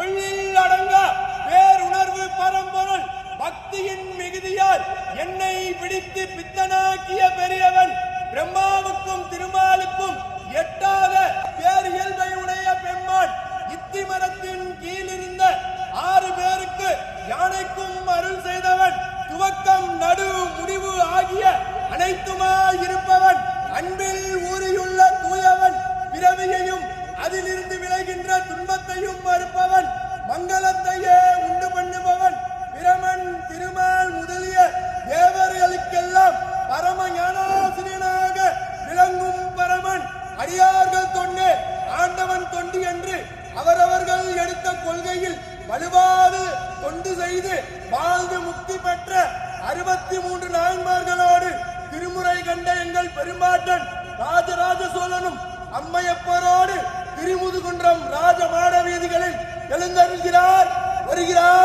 சொல்லில் அடங்க பேருணர்வு பரம்பொருள் பக்தியின் மிகுதியால் என்னை பிடித்து பித்தனாக்கிய பெரியவன் பிரம்மாவுக்கும் திருமாலுக்கும் எட்டாத பேர் இயல்பை உடைய பெம்மான் இத்தி மரத்தின் கீழ் இருந்த 6 பேருக்கு யானைக்கும் அருள் செய்தவன் துவக்கம் நடு முடிவு ஆகிய அனைத்துமாய் இருப்பவன் அன்பில் ஊறியுள்ள தூயவன் பிறவியையும் அதிலிருந்து விளைகின்ற துன்பத்தையும் மறுப்பவன் மங்களத்தையே உண்டு பண்ணுபவன் பிரமன் திருமால் முதலிய தேவர்களுக்கெல்லாம் பரம ஞானாசிரியனாக விளங்கும் பரமன் அடியார்கள் தொண்டு ஆண்டவன் தொண்டு என்று அவரவர்கள் எடுத்த கொள்கையில் வலுவாது தொண்டு செய்து வாழ்ந்து முக்தி பெற்ற 63 நாயன்மார்களோடு திருமுறை கண்ட எங்கள் பெரும்பாட்டன் ராஜராஜ சோழனும் அம்மையப்பரோடு திருமுதுகுன்றம் ராஜ மாட வீதிகளில் எழுந்தருள்கிறார் வருகிறார்.